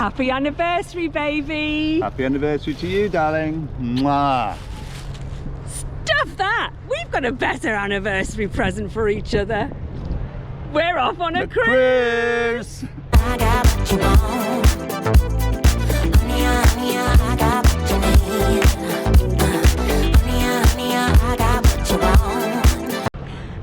Happy anniversary, baby. Happy anniversary to you, darling. Mwah. Stuff that. We've got a better anniversary present for each other. We're off on a cruise. I got what you want. Honey, honey, I got what you need. Honey, honey, I got what you want.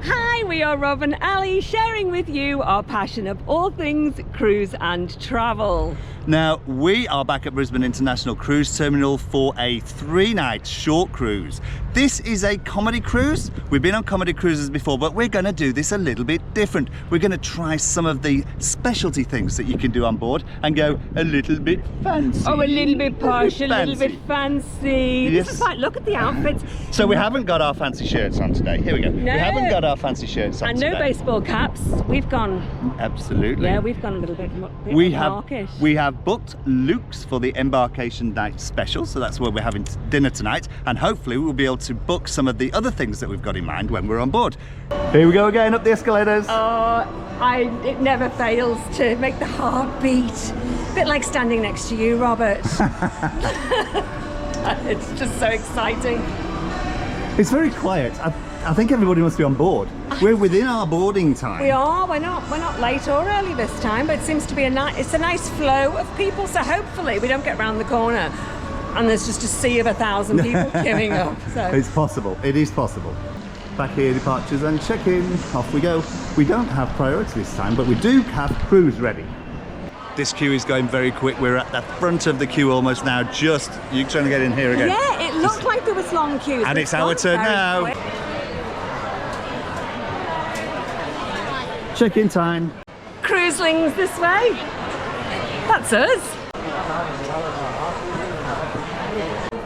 Hi, we are Rob and Ali sharing with you our passion of all things cruise and travel. Now, we are back at Brisbane International Cruise Terminal for a 3-night short cruise. This is a comedy cruise. We've been on comedy cruises before, but we're going to do this a little bit different. We're going to try some of the specialty things that you can do on board and go a little bit fancy. Oh, a little bit posh, a little bit fancy. Yes. This is like, look at the outfits. So we haven't got our fancy shirts on today. Here we go. No. We haven't got our fancy shirts on And today. no baseball caps. We've gone, Absolutely. yeah, we've gone a little bit We markish. have booked Luke's for the Embarcation night special, so that's where we're having dinner tonight, and hopefully we'll be able to book some of the other things that we've got in mind when we're on board. Here we go again, up the escalators. It never fails to make the heart beat. A bit like standing next to you, Robert. It's just so exciting. It's very quiet. I think everybody must be on board. We're within our boarding time. We are. We're not late or early this time, but it seems to be it's a nice flow of people. So hopefully we don't get round the corner and there's just a sea of 1,000 people queuing up. So It's possible. It is possible. Back here, departures and check-in. Off we go. We don't have priority this time, but we do have cruise ready. This queue is going very quick. We're at the front of the queue almost now. Just you trying to get in here again. yeah, it looked like there was long queues. And but it's our gone turn very now. quick. Check-in time. Cruiselings this way. That's us.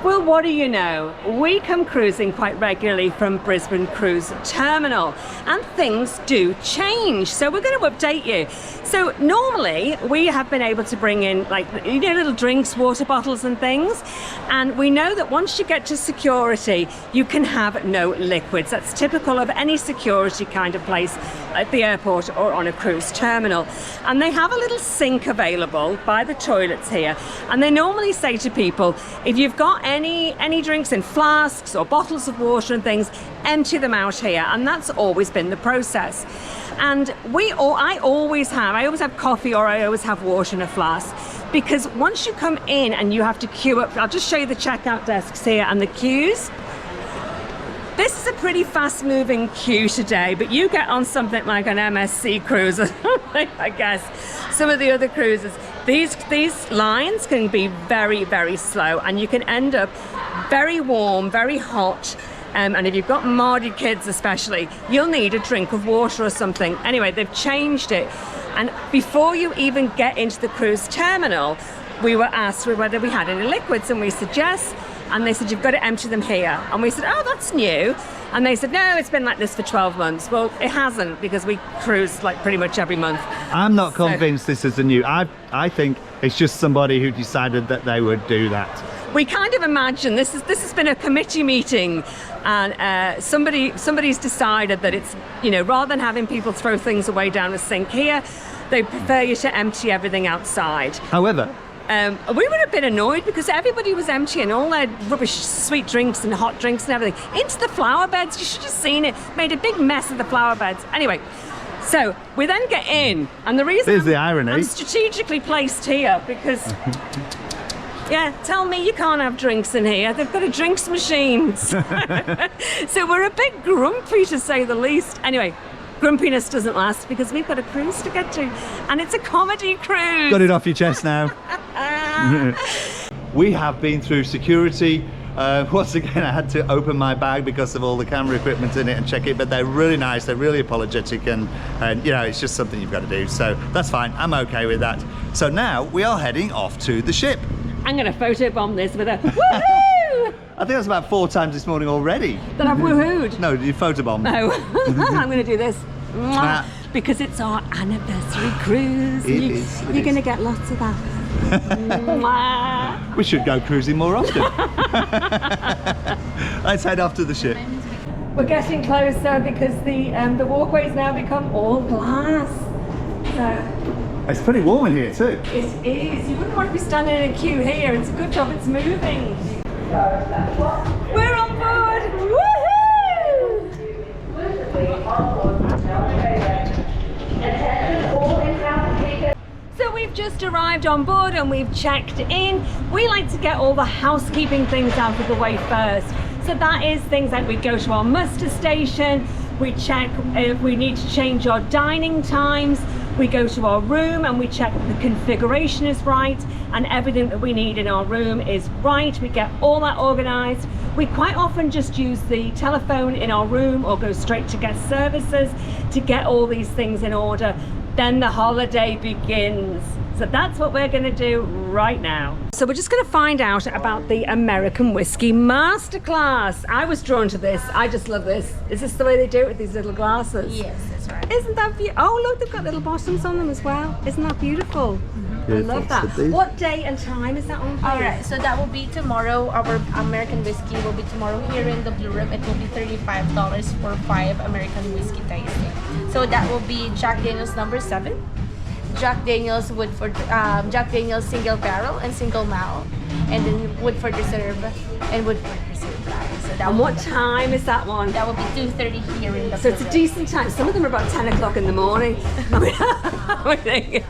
Well, what do you know? We come cruising quite regularly from Brisbane Cruise Terminal, and things do change. So we're going to update you. So normally we have been able to bring in little drinks, water bottles and things. And we know that once you get to security, you can have no liquids. That's typical of any security kind of place at the airport or on a cruise terminal. And they have a little sink available by the toilets here. And they normally say to people, if you've got any drinks in flasks or bottles of water and things, empty them out here. And that's always been the process. And I always have coffee or I always have water in a flask, because once you come in and you have to queue up, I'll just show you the checkout desks here and the queues. This is a pretty fast moving queue today, but you get on something like an MSC cruise or something, I guess, some of the other cruises, these lines can be very, very slow, and you can end up very warm, very hot. And if you've got Mardy kids especially, you'll need a drink of water or something. Anyway, they've changed it. And before you even get into the cruise terminal, we were asked whether we had any liquids, and we said yes. And they said, you've got to empty them here. And we said, oh, that's new. And they said, no, it's been like this for 12 months. Well, it hasn't, because we cruise like pretty much every month. I'm not convinced this is a new. I think it's just somebody who decided that they would do that. We kind of imagine this has been a committee meeting, and somebody's decided that it's, rather than having people throw things away down the sink here, they prefer you to empty everything outside. However, we would have been annoyed because everybody was emptying all their rubbish sweet drinks and hot drinks and everything into the flower beds. You should have seen it. Made a big mess of the flower beds. Anyway, so we then get in, and the reason Here's the irony. I'm strategically placed here because yeah, tell me you can't have drinks in here. They've got a drinks machines. So we're a bit grumpy, to say the least. Anyway, grumpiness doesn't last, because we've got a cruise to get to, and it's a comedy cruise. got it off your chest now. We have been through security. Once again, I had to open my bag because of all the camera equipment in it and check it, but they're really nice, they're really apologetic, and it's just something you've got to do, so that's fine. I'm okay with that. So now we are heading off to the ship. I'm going to photobomb this with a woohoo! I think that's about 4 times this morning already. That I've woohooed. No, you photobomb. No, I'm going to do this. Nah. Because it's our anniversary cruise. It is. You're going to get lots of that. We should go cruising more often. Let's head off to the ship. We're getting closer because the walkway's now become all glass. So It's pretty warm in here too. It is. You wouldn't want to be standing in a queue here. It's a good job it's moving. We're on board! Woohoo! So we've just arrived on board and we've checked in. We like to get all the housekeeping things out of the way first. So that is things like we go to our muster station, we check if we need to change our dining times, we go to our room and we check that the configuration is right and everything that we need in our room is right. We get all that organized. We quite often just use the telephone in our room or go straight to guest services to get all these things in order. Then the holiday begins. So that's what we're going to do right now. So we're just going to find out about the American Whiskey Masterclass. I was drawn to this. I just love this. Is this the way they do it with these little glasses? Yes, that's right. Isn't that beautiful? Oh, look, they've got little bottoms on them as well. Isn't that beautiful? I love that. What day and time is that on? All right, so that will be tomorrow. Our American whiskey will be tomorrow here in the Blue Room. It will be $35 for 5 American whiskey tasting. So that will be Jack Daniel's number 7, Jack Daniel's Woodford, Jack Daniel's single barrel and single malt, and then Woodford Reserve and Woodford Reserve. So that And will what be time is that one? That will be 2:30 here in the So it's Blue a Room. decent time. Some of them are about 10 o'clock in the morning. I mean,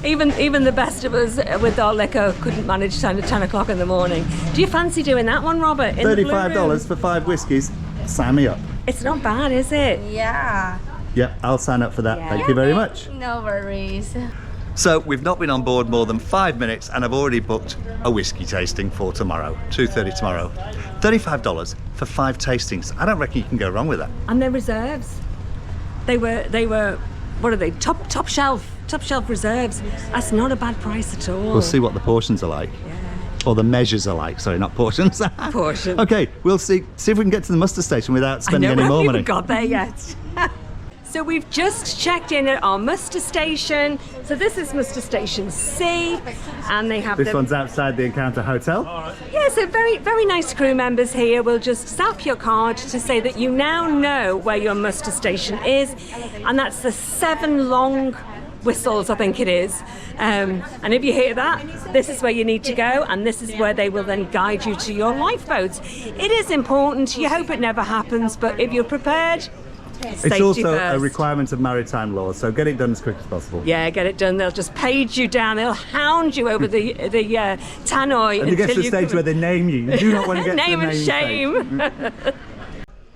even the best of us with our liquor couldn't manage 10 o'clock in the morning. Do you fancy doing that one, Robert? In the Blue Room? $35 for 5 whiskies. Sign me up. It's not bad, is it? Yeah. Yep, I'll sign up for that. Yeah. Thank you very much. No worries. So we've not been on board more than 5 minutes and I've already booked a whiskey tasting for tomorrow, 2:30 tomorrow. $35 for 5 tastings. I don't reckon you can go wrong with that. And they're reserves. They were what are they? Top shelf reserves. That's not a bad price at all. We'll see what the portions are like. Or the measures are like, sorry, not portions. Portion. Okay, we'll see if we can get to the muster station without spending I know, any more we money. haven't got there yet. So we've just checked in at our muster station. So this is muster station C, and they have This one's outside the Encounter Hotel. Yeah, so very nice crew members here. We'll just zap your card to say that you now know where your muster station is, and that's the 7 long whistles, I think it is. And if you hear that, this is where you need to go, and this is where they will then guide you to your lifeboats. It is important. You hope it never happens, but if you're prepared, It's safety also first. a requirement of maritime law, so get it done as quick as possible. Yeah, get it done. They'll just page you down. They'll hound you over the tannoy And you get to the until stage come- where they name you. You do not want to get name to the and name shame. stage.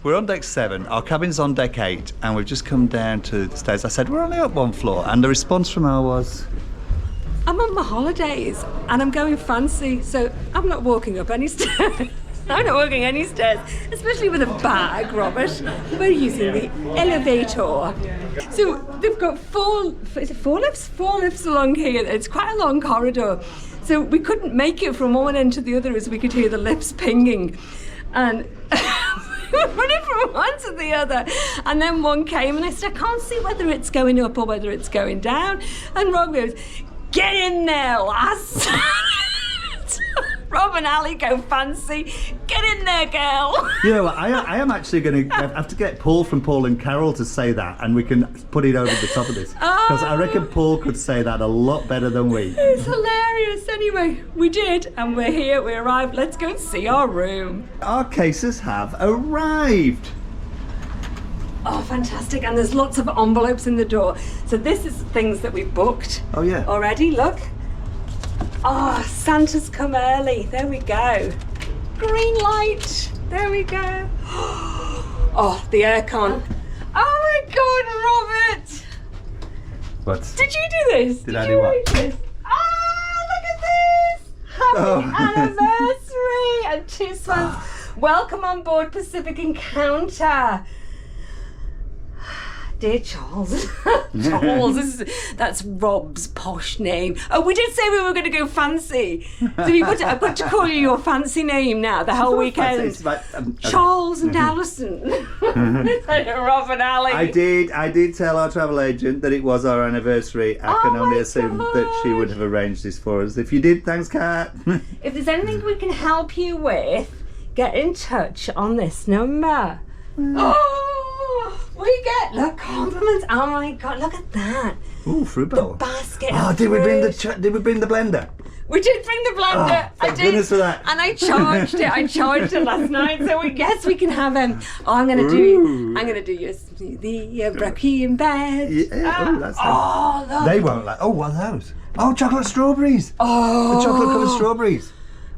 We're on deck 7, our cabin's on deck 8, and we've just come down to the stairs. I said, we're only up 1 floor, and the response from her was, I'm on my holidays and I'm going fancy, so I'm not walking up any stairs. I'm not walking any stairs, especially with a bag, Robert. We're using the elevator. So they've got 4 lifts? 4 lifts along here. It's quite a long corridor. So we couldn't make it from one end to the other as we could hear the lifts pinging. And we were running from one to the other. And then one came and I said, I can't see whether it's going up or whether it's going down. And Rob goes, get in there, lass. Rob and Ali go fancy. Get in there, girl. you know what, I am actually going to have to get Paul from Paul and Carol to say that, and we can put it over the top of this. Because I reckon Paul could say that a lot better than we. It's hilarious. Anyway, we did, and we're here, we arrived. Let's go and see our room. Our cases have arrived. Oh, fantastic. And there's lots of envelopes in the door. So this is things that we've booked. Oh, yeah. Already, look. Oh, Santa's come early. There we go. Green light. There we go. Oh, the aircon. Oh my God, Robert. What? Did you do this? Did I you do what? arrange this? Ah, look at this. Happy anniversary and 2 swans. Welcome on board Pacific Encounter. Dear Charles. Charles, that's Rob's posh name. Oh, we did say we were going to go fancy. So I've got to call you your fancy name now, the whole weekend. It's like, okay. Charles and Alison. Rob and Ali. I did tell our travel agent that it was our anniversary. I can Oh only my assume that she would have arranged this for us. If you did, thanks, Kat. If there's anything we can help you with, get in touch on this number. Oh, we we get? Look, compliments. Oh my God, look at that. Ooh, fruit bowl. The basket. Oh, of did we bring fruit. the blender? We did bring the blender. Oh, thank goodness for that. And I charged it. I charged it last night. So yes, we can have him. Oh, I'm gonna do your smoothie, brekkie in bed. Yeah. Oh, that's oh, look. They won't like. Oh, what are those? Oh, chocolate strawberries. Oh, The chocolate covered strawberries.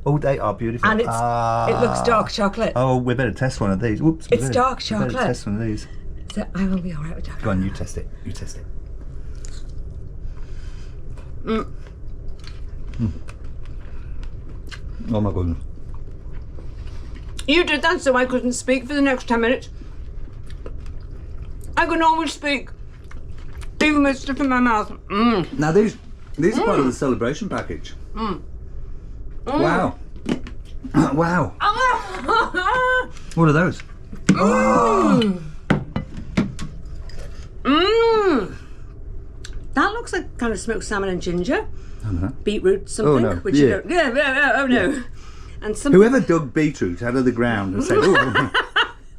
Oh, they are beautiful. And it looks dark chocolate. Oh, we better test one of these. Whoops. It's dark chocolate. We better test one of these. So I will be all right with that. Go on, you test it. You test it. Oh my goodness. You did that so I couldn't speak for the next 10 minutes. I can always speak, even with stuff in my mouth. Now these are part of the celebration package. Wow. Wow. What are those? That looks like kind of smoked salmon and ginger. Uh-huh. Beetroot something. Oh, no. Which Yeah. you don't. Oh no. And some. Whoever dug beetroot out of the ground and said, "Oh,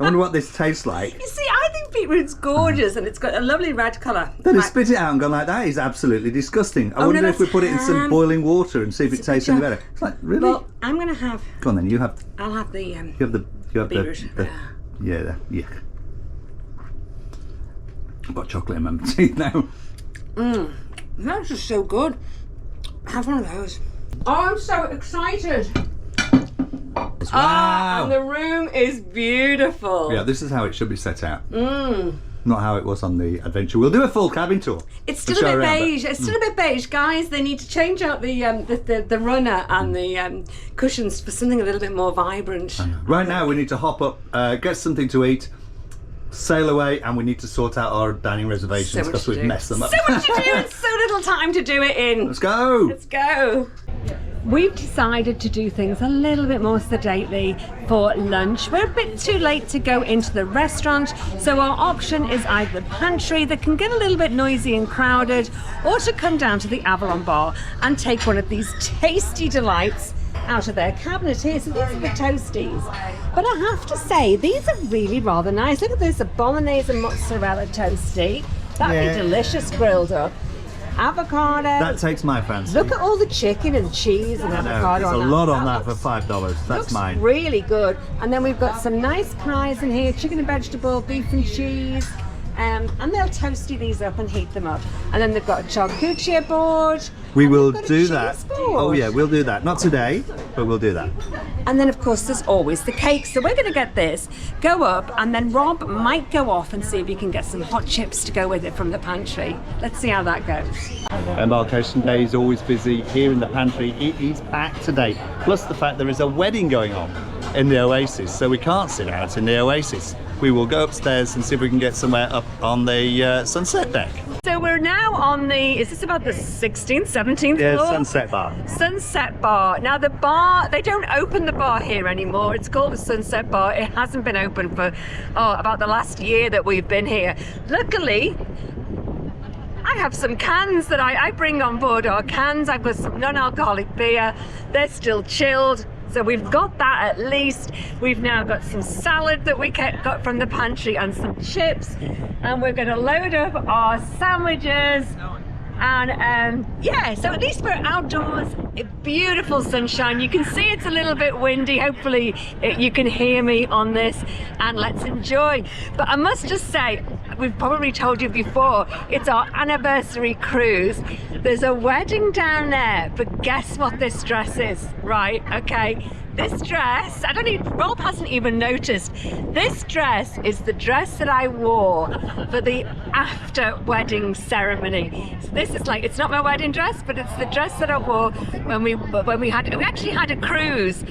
I wonder what this tastes like." You see, I think beetroot's gorgeous and it's got a lovely red colour. Then they spit it out and gone like that is absolutely disgusting. I Oh, wonder no, if we that's put it in some ham. boiling water and see if it tastes any picture. better. It's like really. Well, I'm gonna have. Go on then. You have I'll have the. beetroot. Yeah. I've got chocolate in my teeth now. That's just so good. Have one of those. Oh, I'm so excited. Wow. And the room is beautiful. Yeah, this is how it should be set out. Not how it was on the adventure. We'll do a full cabin tour. It's still a bit beige. It's still a bit beige, guys. They need to change out the runner and the cushions for something a little bit more vibrant. Right now, we need to hop up, get something to eat, sail away, and we need to sort out our dining reservations because we've messed them up. So much to do and so little time to do it in. Let's go. Let's go. We've decided to do things a little bit more sedately for lunch. We're a bit too late to go into the restaurant, so our option is either the pantry that can get a little bit noisy and crowded, or to come down to the Avalon Bar and take one of these tasty delights out of their cabinet here. So these are the toasties. But I have to say, these are really rather nice. Look at this, a bolognese and mozzarella toasty. That would be delicious grilled up. Avocado. That takes my fancy. Look at all the chicken and cheese and avocado There's on a that. lot on that for looks- $5. That's looks mine. really good. And then we've got some nice pies in here, chicken and vegetable, beef and cheese. And they'll toasty these up and heat them up. And then they've got a charcuterie board. We and will they've got a do cheese that. board. Oh yeah, we'll do that. Not today, but we'll do that. And then of course there's always the cake. So we're going to get this, go up, and then Rob might go off and see if he can get some hot chips to go with it from the pantry. Let's see how that goes. Embarkation Day is always busy here in the pantry. It is packed today. Plus the fact there is a wedding going on in the Oasis, so we can't sit out in the Oasis. We will go upstairs and see if we can get somewhere up on the sunset deck. So we're now on the, is this about the 16th, 17th Yeah, floor? sunset bar. Sunset Bar. Now the bar, they don't open the bar here anymore. It's called the Sunset Bar. It hasn't been open for about the last year that we've been here. Luckily, I have some cans that I bring on board, our cans. I've got some non-alcoholic beer. They're still chilled. So we've got that at least. We've now got some salad that we got from the pantry and some chips. And we're going to load up our sandwiches. And yeah, so at least we're outdoors, beautiful sunshine. You can see it's a little bit windy. Hopefully you can hear me on this, and let's enjoy. But I must just say, we've probably told you before, it's our anniversary cruise. There's a wedding down there, but guess what this dress is, right? Okay. This dress, Rob hasn't even noticed. This dress is the dress that I wore for the after wedding ceremony. So this is like, it's not my wedding dress, but it's the dress that I wore when we actually had a cruise,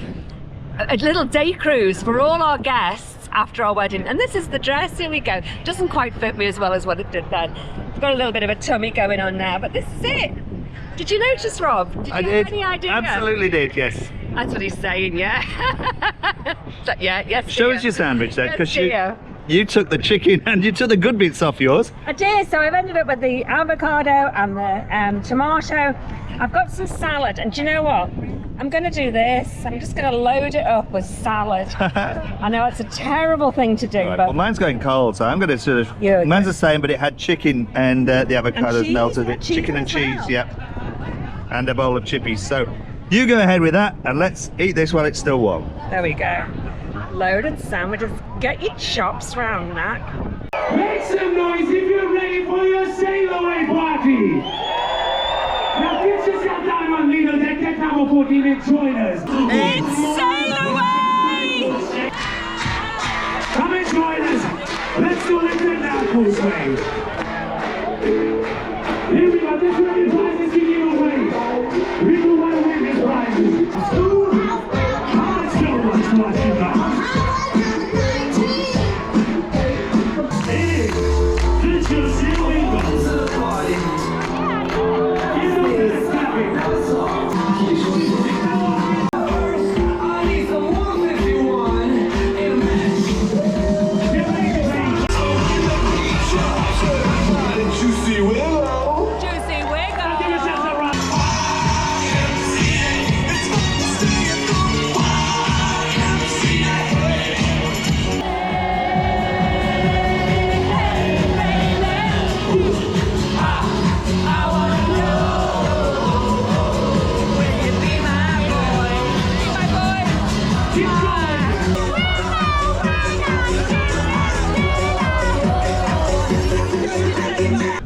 a little day cruise for all our guests after our wedding. And this is the dress, here we go. Doesn't quite fit me as well as what it did then. It's got a little bit of a tummy going on now, but this is it. Did you notice, Rob? Did you have any idea? Absolutely did, yes. That's what he's saying, yeah. Yes. Show dear. us your sandwich then, Yes, because dear. you took the chicken and you took the good bits off yours. I did, so I've ended up with the avocado and the tomato. I've got some salad, and do you know what? I'm going to do this. I'm just going to load it up with salad. I know it's a terrible thing to do, Right, but well, mine's going cold, so I'm going to sort of. Yeah, mine's the same, but it had chicken and the avocados cheese, melted. yeah, Chicken and cheese cheese, as well. yep. And a bowl of chippies. So you go ahead with that, and let's eat this while it's still warm. there we go. Loaded sandwiches. Get your chops round that. Make some noise if you're ready for your Sailaway party! Now get yourself down on Lidl, then get down on 14 and join us! It's Sailaway! Come and join us! Let's do it in Naples way! Here we go, this will be prizes to give away! People want to win these prizes! Let's go much watching now! Juicy wiggle.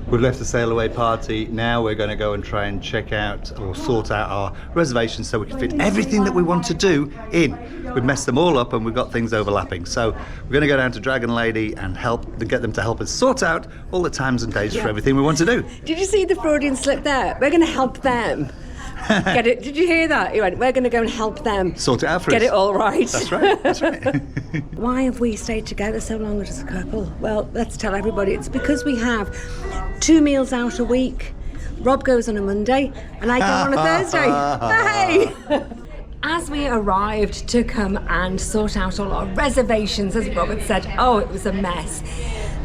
We've left the Sailaway party. Now we're going to go and try and check out or sort out our reservations so we can fit everything that we want to do in. We've messed them all up and we've got things overlapping. So we're going to go down to Dragon Lady and get them to help us sort out all the times and days for everything we want to do. Did you see the Freudian slip there? We're going to help them. Get it? Did you hear that? He went, we're going to go and help them. Sort it out for Get us. it all right. That's right, that's right. Why have we stayed together so long as a couple? Well, let's tell everybody. It's because we have 2 meals out a week. Rob goes on a Monday and I go on a Thursday. Hey! As we arrived to come and sort out all our reservations, as Robert said, oh, it was a mess.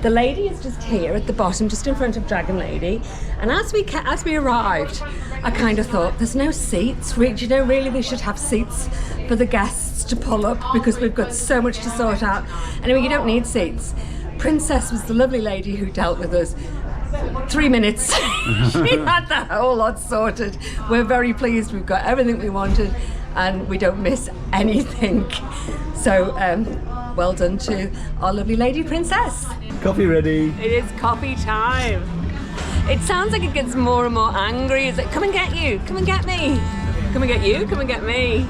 The lady is just here at the bottom, just in front of Dragon Lady. And as we arrived, I kind of thought, there's no seats. You know, really, they should have seats for the guests to pull up because we've got so much to sort out. Anyway, you don't need seats. Princess was the lovely lady who dealt with us. 3 minutes. She had the whole lot sorted. We're very pleased. We've got everything we wanted and we don't miss anything. So, well done to our lovely lady Princess. Coffee ready. It is coffee time. It sounds like it gets more and more angry. Is it, come and get you, come and get me. Come and get you, come and get me.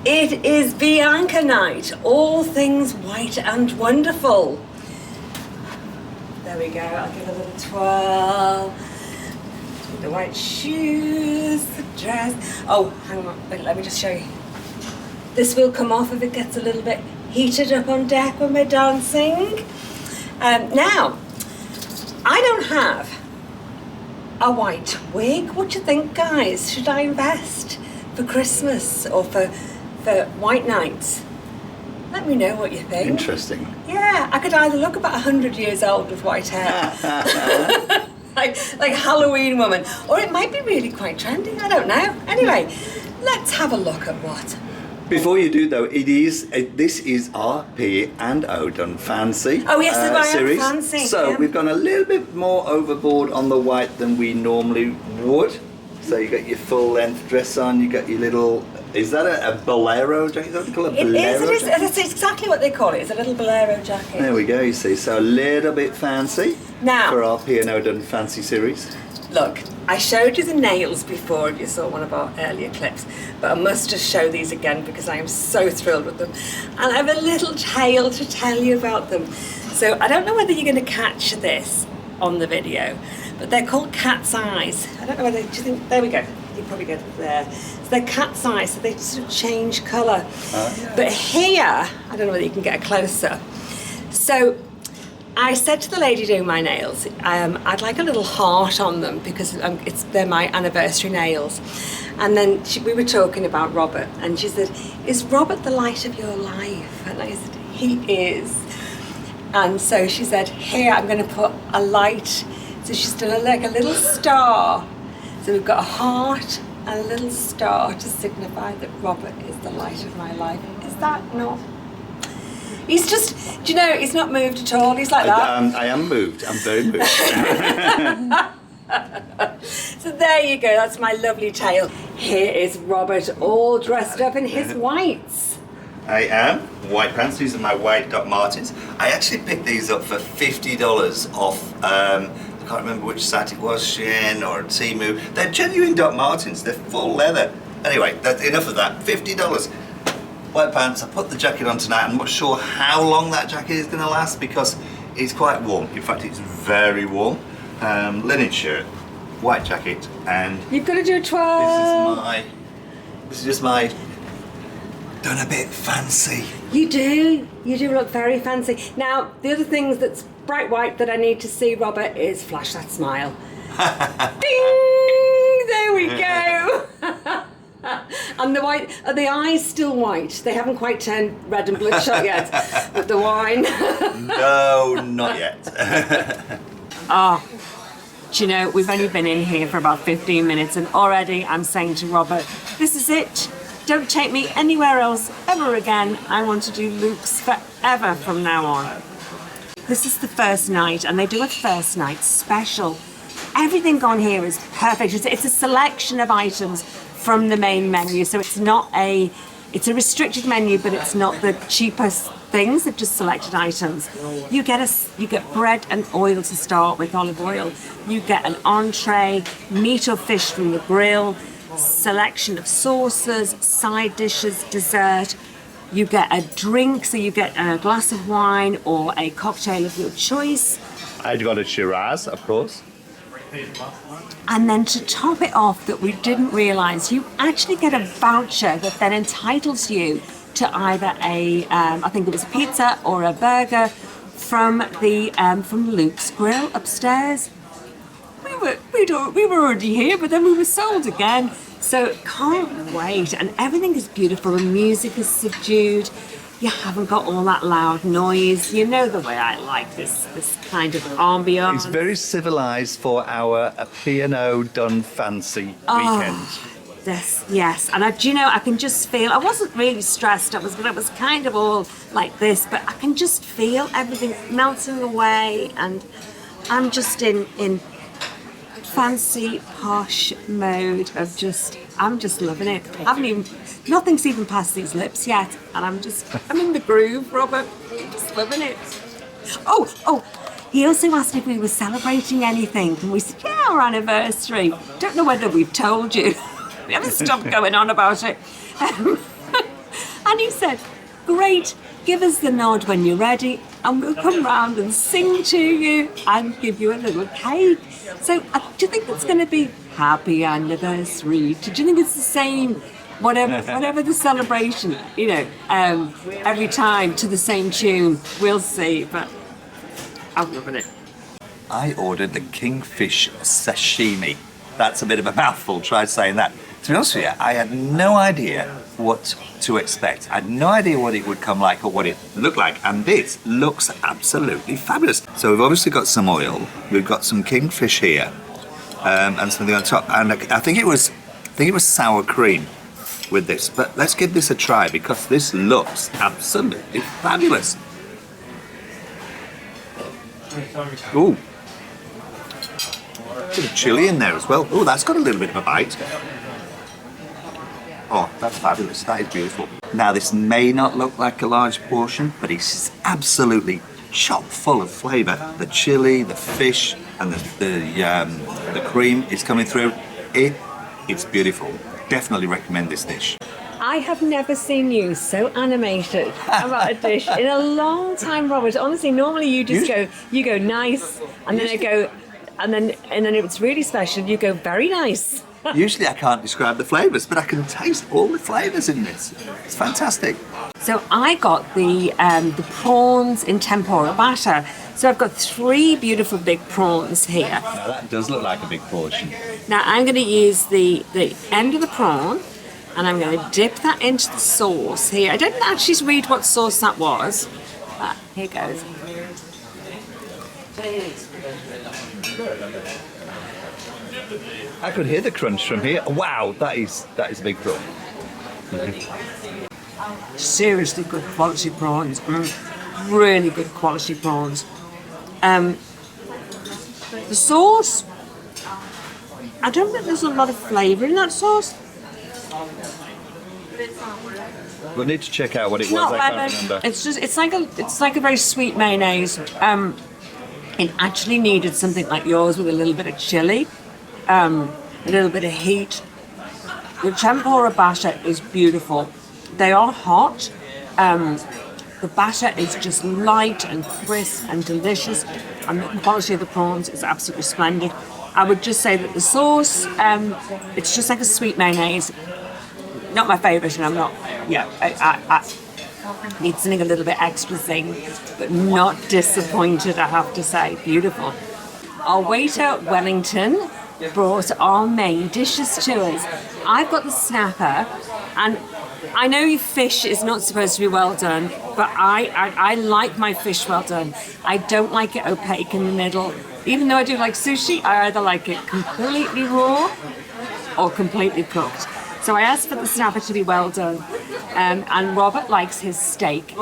It is Bianco night. All things white and wonderful. There we go, I'll give a little twirl. The white shoes, the dress. Oh, hang on, wait, let me just show you. This will come off if it gets a little bit heated up on deck when we're dancing. Now, I don't have a white wig. What do you think, guys? Should I invest for Christmas or for white nights? Let me know what you think. Interesting. Yeah, I could either look about 100 years old with white hair, like a Halloween woman, or it might be really quite trendy. I don't know. Anyway, let's have a look at what. Before you do though, this is our P&O Done Fancy Oh yes, the Byron series. Fancy. So yeah. we've gone a little bit more overboard on the white than we normally would. So you got your full length dress on, you got your little, is that a bolero jacket? Is that what they call it? It is. It's exactly what they call it. It's a little bolero jacket. There we go, you see. So a little bit fancy Now, for our P&O Done Fancy series. look, I showed you the nails before if you saw one of our earlier clips, but I must just show these again because I am so thrilled with them. And I have a little tale to tell you about them. So I don't know whether you're going to catch this on the video, but they're called cat's eyes. I don't know whether, do you think, there we go. You probably get it there. So they're cat's eyes, so they sort of change colour. But here, I don't know whether you can get a close-up. So I said to the lady doing my nails, I'd like a little heart on them because they're my anniversary nails. And then we were talking about Robert, and she said, is Robert the light of your life? And I said, he is. And so she said, here, I'm going to put a light. So she's done like a little star. So we've got a heart a little star to signify that Robert is the light of my life. Is that not? He's just, do you know, he's not moved at all. He's like that. I am moved. I'm very moved. So there you go, that's my lovely tale. Here is Robert all dressed up in his whites. I am. White pants. These are my white Doc Martens. I actually picked these up for $50 off, I can't remember which site it was, Shein or Temu. They're genuine Doc Martens. They're full leather. Anyway, that's enough of that. $50. White pants. I put the jacket on tonight. I'm not sure how long that jacket is going to last because it's quite warm. In fact, it's very warm. Linen shirt, white jacket, and You've got to do a twirl. This is just my done a bit fancy. You do look very fancy. Now, the other things that's bright white that I need to see, Robert, is flash that smile. Ding! There we go. And the white, are the eyes still white? They haven't quite turned red and bloodshot yet with the wine. No, not yet. Oh, do you know, we've only been in here for about 15 minutes and already I'm saying to Robert, this is it. Don't take me anywhere else ever again. I want to do Luke's forever from now on. This is the first night and they do a first night special. Everything on here is perfect. It's a selection of items from the main menu. So it's a restricted menu, but it's not the cheapest things. They're just selected items. You get bread and oil to start with, olive oil. You get an entree, meat or fish from the grill, selection of sauces, side dishes, dessert. You get a drink, so you get a glass of wine or a cocktail of your choice. I got a Shiraz, of course. And then to top it off, that we didn't realise, you actually get a voucher that then entitles you to either I think it was a pizza or a burger from Luke's Grill upstairs. We were already here, but then we were sold again. So can't wait, and everything is beautiful. The music is subdued. You haven't got all that loud noise. You know the way I like this kind of ambiance. It's very civilised for our P&O done fancy weekend. Yes, and I can just feel. I wasn't really stressed. It was kind of all like this, but I can just feel everything melting away, and I'm just in fancy posh mode of I'm just loving it. Nothing's even passed these lips yet, and I'm in the groove, Robert. I'm just loving it. Oh, he also asked if we were celebrating anything, and we said, yeah, our anniversary. Don't know whether we've told you. We haven't stopped going on about it. And he said, great, give us the nod when you're ready, and we'll come round and sing to you and give you a little cake. So do you think it's going to be happy anniversary? Do you think it's the same, whatever the celebration, every time to the same tune? We'll see, but I'm loving it. I ordered the kingfish sashimi. That's a bit of a mouthful, try saying that. To be honest with you, I had no idea what to expect. I had no idea what it would come like or what it looked like, and this looks absolutely fabulous. So we've obviously got some oil, we've got some kingfish here, and something on top, and I think it was sour cream with this, but let's give this a try because this looks absolutely fabulous. Ooh. Bit of chilli in there as well. Oh, that's got a little bit of a bite. Oh, that's fabulous. That is beautiful. Now, this may not look like a large portion, but it's absolutely chock full of flavour. The chili, the fish, and the cream is coming through. It's beautiful. Definitely recommend this dish. I have never seen you so animated about a dish in a long time, Robert. Honestly, normally you go nice, and then I go, and then if it's really special, you go very nice. Usually I can't describe the flavours, but I can taste all the flavours in this. It's fantastic. So I got the prawns in tempura batter. So I've got 3 beautiful big prawns here. Now that does look like a big portion. Now I'm going to use the end of the prawn, and I'm going to dip that into the sauce here. I didn't actually read what sauce that was, but here goes. I could hear the crunch from here. Wow, that is a big prawn. Seriously good quality prawns. Really good quality prawns. The sauce, I don't think there's a lot of flavour in that sauce. We'll need to check out what it was. Not I bad. can't remember. It's like a very sweet mayonnaise. It actually needed something like yours with a little bit of chili, a little bit of heat. The tempura batter is beautiful. They are hot. The batter is just light and crisp and delicious, and the quality of the prawns is absolutely splendid. I would just say that the sauce, it's just like a sweet mayonnaise. Not my favourite, and I'm not. Yeah, I need something a little bit extra zing, but not disappointed, I have to say. Beautiful. Our waiter at Wellington brought our main dishes to us. I've got the snapper, and I know fish is not supposed to be well done, but I like my fish well done. I don't like it opaque in the middle. Even though I do like sushi, I either like it completely raw or completely cooked. So I asked for the snapper to be well done, and Robert likes his steak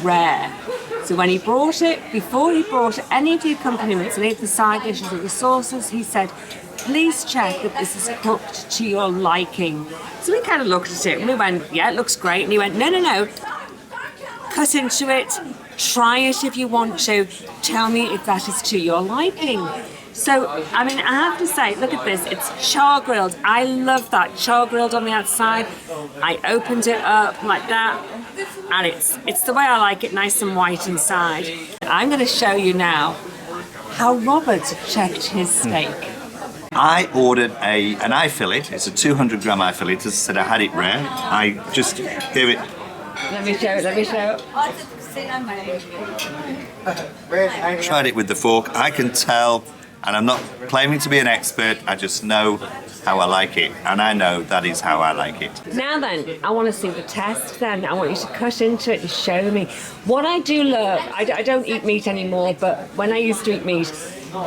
rare. So when he brought it, before he brought any of the accompaniments, any of the side dishes or the sauces, he said, please check that this is cooked to your liking. So we kind of looked at it and we went, yeah, it looks great. And he went, no, cut into it, try it if you want to, tell me if that is to your liking. So, I mean, I have to say, look at this, it's char grilled. I love that, char grilled on the outside. I opened it up like that, and it's the way I like it, nice and white inside. I'm going to show you now how Robert checked his steak. I ordered an eye fillet. It's a 200 gram eye fillet. As I said, I had it rare. I just gave it. Let me show it. Tried it with the fork. I can tell, and I'm not claiming to be an expert. I just know how I like it, and I know that is how I like it. Now then, I want to see the test then. I want you to cut into it and show me. What I do love, I don't eat meat anymore, but when I used to eat meat,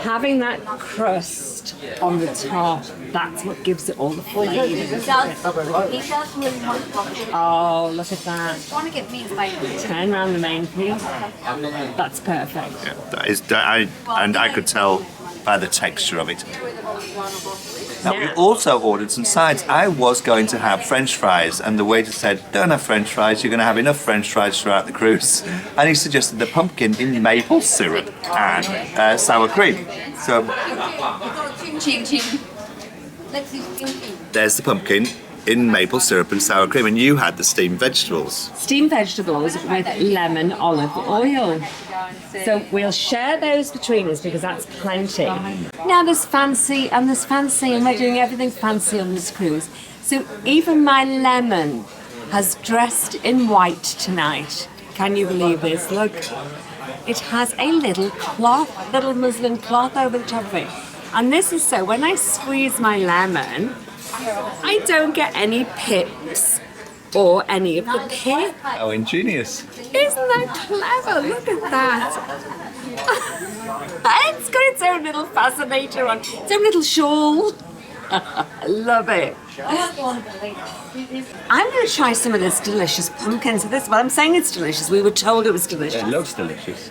having that crust on the top, that's what gives it all the flavour. He does really want to. Oh, look at that. I want to get meat flavor. Turn around the main piece. That's perfect. Yeah, that is, and I could tell by the texture of it. Now, we also ordered some sides. I was going to have French fries, and the waiter said, don't have French fries, you're going to have enough French fries throughout the cruise. And he suggested the pumpkin in maple syrup and sour cream. So, there's the pumpkin in maple syrup and sour cream, and you had the steamed vegetables. Steamed vegetables with lemon olive oil. So we'll share those between us because that's plenty. Now there's fancy and there's fancy, and we're doing everything fancy on this cruise. So even my lemon has dressed in white tonight. Can you believe this? Look, it has a little cloth, little muslin cloth over the top of it. And this is so when I squeeze my lemon, I don't get any pips or any of the pip. How ingenious. Isn't that clever? Look at that. It's got its own little fascinator on, its own little shawl. I love it. I'm going to try some of this delicious pumpkin. So this, well, I'm saying it's delicious. We were told it was delicious. It looks delicious.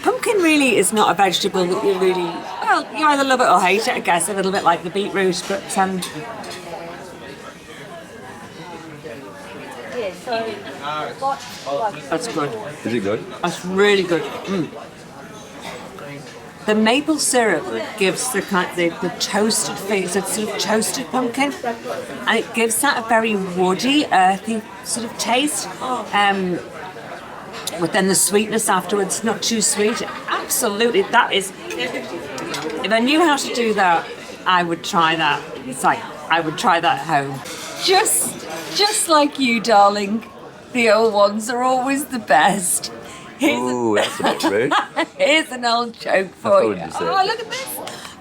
Pumpkin really is not a vegetable that you really, well, you either love it or hate it, I guess, a little bit like the beetroot, but that's good. Is it good? That's really good. The maple syrup gives the toasted feel, so it's sort of toasted pumpkin, and it gives that a very woody, earthy sort of taste. But then the sweetness afterwards, not too sweet. Absolutely, that is. If I knew how to do that, I would try that. It's like I would try that at home. Just like you, darling. The old ones are always the best. Ooh, that's a bit rude. Here's an old joke for you. Oh, look at this.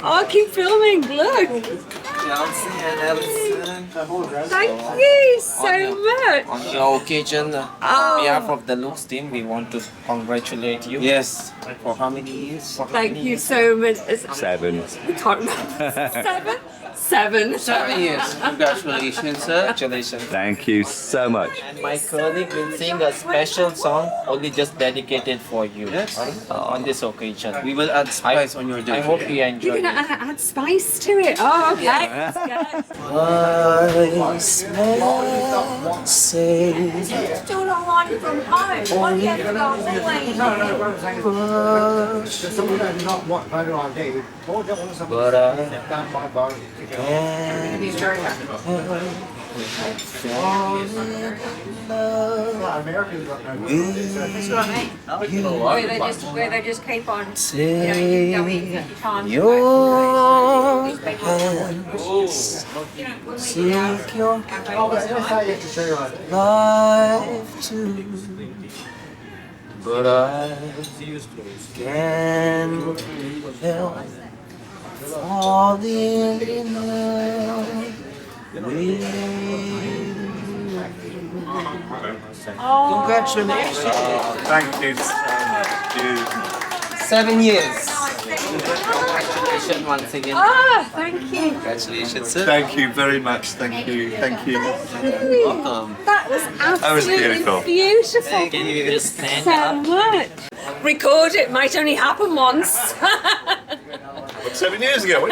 Oh, I keep filming. Look. Chelsea and Alison. Thank you so much. On your occasion, on behalf of the Looks team, we want to congratulate you. Yes. For how many years? Thank you so much. 7. We can't remember. 7? 7. 7 years. Congratulations, sir. Congratulations. Thank you so much. And my colleague will sing a special song only just dedicated for you on this occasion. We will add spice on your day. I hope you enjoy You're it. going to add spice to it. Oh, okay. Let's get it. Wise men say, Still not one from home. What do you have to go away? but I Where they just keep on. take Time. your hands, take your life too. But I can't help falling in love with you. Congratulations. Thank you so much. 7 years. Congratulations once again. Ah, thank you. Congratulations, sir. Thank you very much. Thank you. Thank you. Welcome. That was absolutely beautiful. beautiful. Thank you. Stand So up. much. Record it might only happen once. 7 years ago.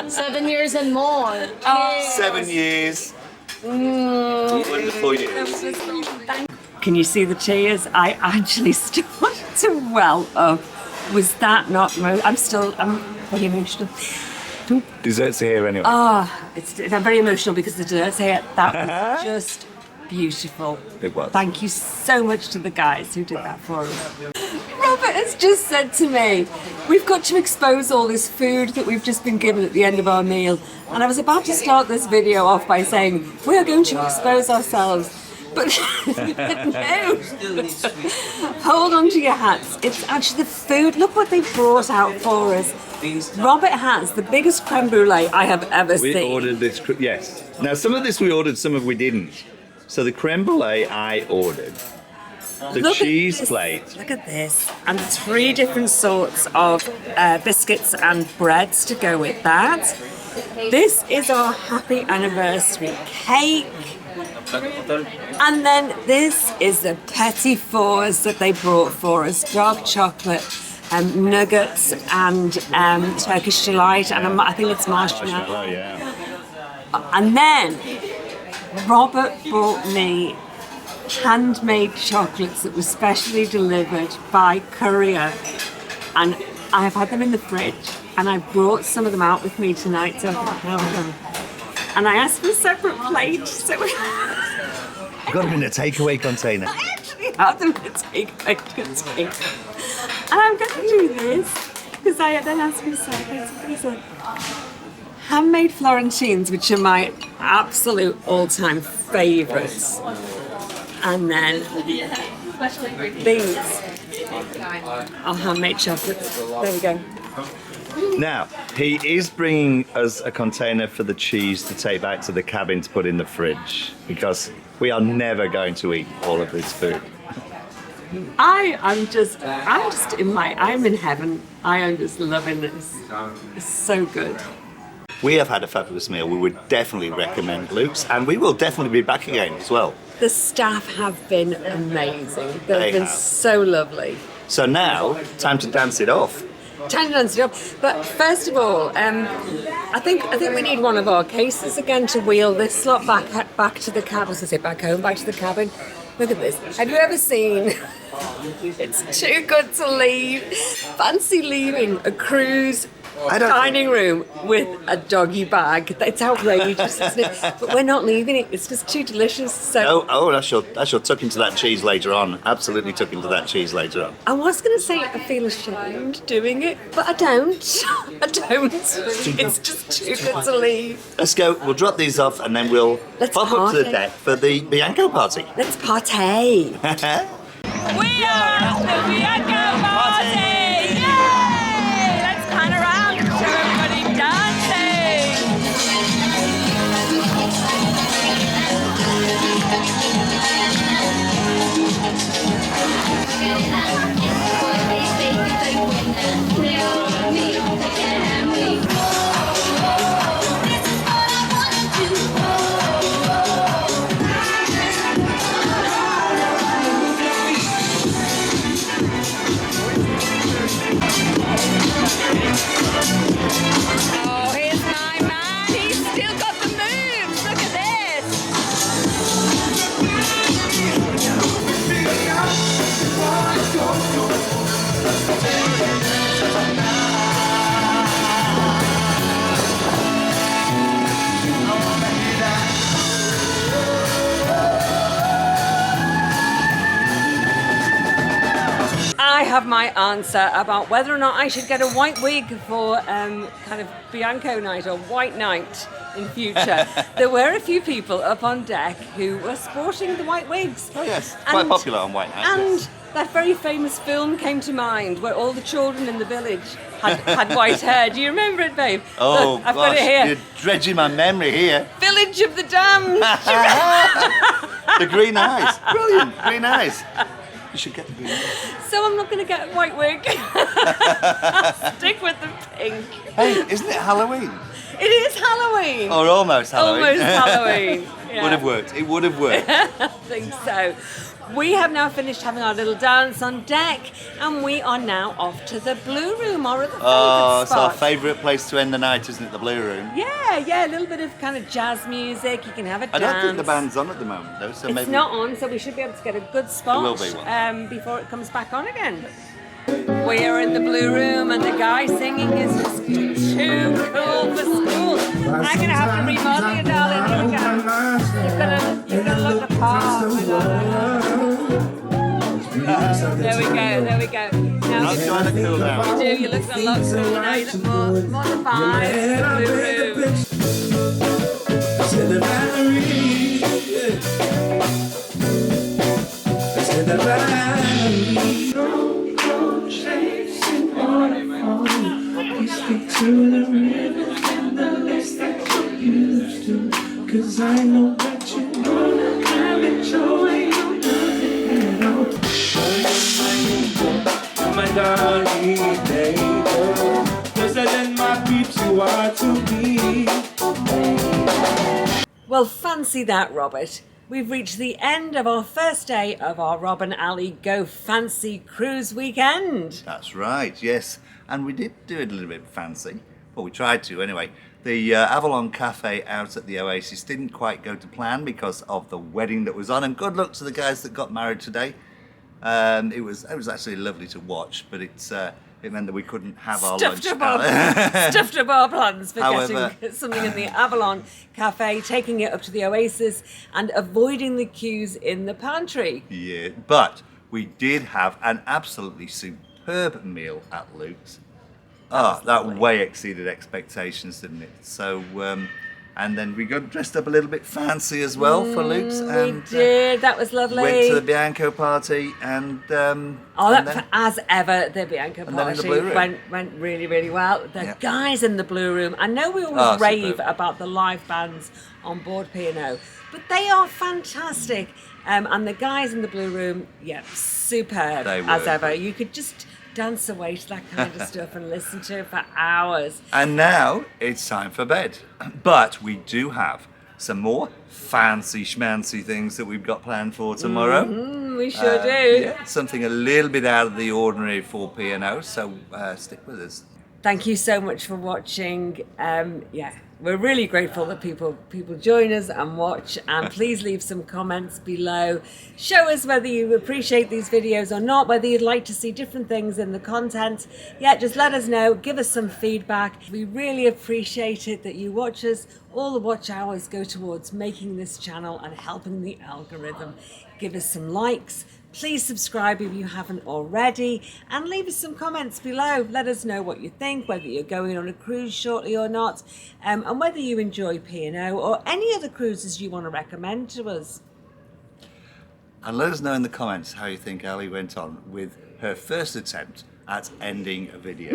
7 years and more. 7 years. Wonderful years. Can you see the tears? I actually started to well up. Was that not? I'm very emotional. Desserts here anyway. I'm very emotional because the desserts here. That was just beautiful. It was. Thank you so much to the guys who did that for us. Robert has just said to me, we've got to expose all this food that we've just been given at the end of our meal. And I was about to start this video off by saying, we are going to expose ourselves. But no, hold on to your hats. It's actually the food. Look what they brought out for us. Robert has the biggest creme brulee I have ever We seen. ordered this, yes. Now, some of this we ordered, some of we didn't. So the creme brulee I ordered. The Look at cheese this. plate. Look at this. And 3 different sorts of biscuits and breads to go with that. This is our happy anniversary cake. And then this is the petit fours that they brought for us. Dark chocolate, nuggets and Turkish delight. And I think it's marshmallow. Oh, yeah. And then Robert brought me handmade chocolates that were specially delivered by courier, and I've had them in the fridge, and I brought some of them out with me tonight so I can have them. And I asked for a separate plate, so I got them in a takeaway container. I actually have them in a takeaway container. And I'm going to do this because I then asked for a separate. Handmade Florentines, which are my absolute all-time favourites. And then these are handmade chocolates. There we go. Now, he is bringing us a container for the cheese to take back to the cabin to put in the fridge because we are never going to eat all of this food. I'm in heaven. I am just loving this. It's so good. We have had a fabulous meal. We would definitely recommend Luke's, and we will definitely be back again as well. The staff have been amazing. They They've been have. so lovely. So now, time to dance it off. Time to dance it up. But first of all, I think we need one of our cases again to wheel this lot back to the cabin. As I say, back home, back to the cabin. Look at this. Have you ever seen? It's too good to leave. Fancy leaving a cruise dining room with a doggy bag. It's outrageous, isn't it? But we're not leaving it. It's just too delicious. So I shall tuck into that cheese later on. Absolutely tuck into that cheese later on. I was going to say I feel ashamed doing it, but I don't. I don't. It's just too good to leave. Let's go. We'll drop these off and then we'll Let's pop up to the party. deck for the Bianco party. Let's partay. We are at the Bianco party! Yay! Let's pan around and show everybody dancing! have my answer about whether or not I should get a white wig for kind of Bianco night or white night in future. There were a few people up on deck who were sporting the white wigs. Oh yes, quite popular on white night. And yes. that very famous film came to mind where all the children in the village had white hair. Do you remember it, babe? Oh, look, I've got it here. You're dredging my memory here. Village of the Damned. The green eyes. Brilliant, green eyes. You should get the green eyes. So I'm not going to get a white wig. Stick with the pink. Hey, isn't it Halloween? It is Halloween. Or almost Halloween. Almost Halloween. Yeah. Would have worked. It would have worked. I think so. We have now finished having our little dance on deck, and we are now off to the Blue Room, our other favourite Oh, it's our spot. favourite place to end the night, isn't it? The Blue Room. Yeah, a little bit of kind of jazz music. You can have a I dance. don't think the band's on at the moment, though. So It's maybe not on, so we should be able to get a good spot. There will be one. Before it comes back on again. We are in the Blue Room, and the guy singing is just too cool for school. I'm gonna have to remodel you, darling. Here we go. You're gonna look the part. There we go. Now, Not trying to cool down. you look a lot cooler now. You look more defined. Blue Room. To the rhythm and the list that you used to, 'cause I know that you're gonna have it your way, you nothing at all. My darling baby, closer than my peeps you are to me. Well, fancy that, Robert. We've reached the end of our first day of our Rob and Ali Go Fancy Cruise weekend. That's right, yes. And we did do it a little bit fancy. Well, we tried to anyway. The Avalon Cafe out at the Oasis didn't quite go to plan because of the wedding that was on. And good luck to the guys that got married today. It was actually lovely to watch, but it meant that we couldn't have our lunch. Stuffed up our plans for However- getting something in the Avalon Cafe, taking it up to the Oasis, and avoiding the queues in the pantry. Yeah, but we did have an absolutely superb meal at Luke's. Oh, that way exceeded expectations, didn't it? So, and then we got dressed up a little bit fancy as well for Luke's. And We did, that was lovely. went to the Bianco party and As ever, the Bianco And then in the party Blue Room. went really, really well. The Yeah. guys in the Blue Room, I know we always Oh, rave superb. about the live bands on board P&O, but they are fantastic. And the guys in the Blue Room, yeah, superb They as were. ever. You could just dance away to that kind of stuff and listen to it for hours. And now it's time for bed. But we do have some more fancy schmancy things that we've got planned for tomorrow. We sure do. Yeah, something a little bit out of the ordinary for P&O, so stick with us. Thank you so much for watching. We're really grateful that people join us and watch, and please leave some comments below. Show us whether you appreciate these videos or not, whether you'd like to see different things in the content. Just let us know, give us some feedback. We really appreciate it that you watch us. All the watch hours go towards making this channel and helping the algorithm. Give us some likes. Please subscribe if you haven't already, and leave us some comments below. Let us know what you think, whether you're going on a cruise shortly or not, and whether you enjoy P&O or any other cruises you want to recommend to us. And let us know in the comments how you think Ali went on with her first attempt at ending a video.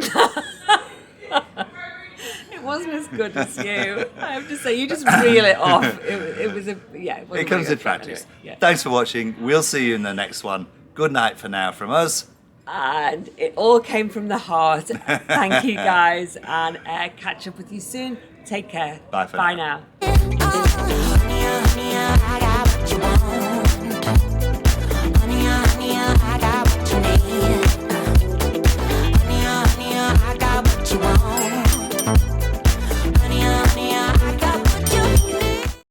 It wasn't as good as you. I have to say, you just reel it off. It was a, yeah. It, wasn't It comes very in good practice. anyway. Yeah. Thanks for watching. We'll see you in the next one. Good night for now from us. And it all came from the heart. Thank you guys, and catch up with you soon. Take care. Bye for Bye now. now.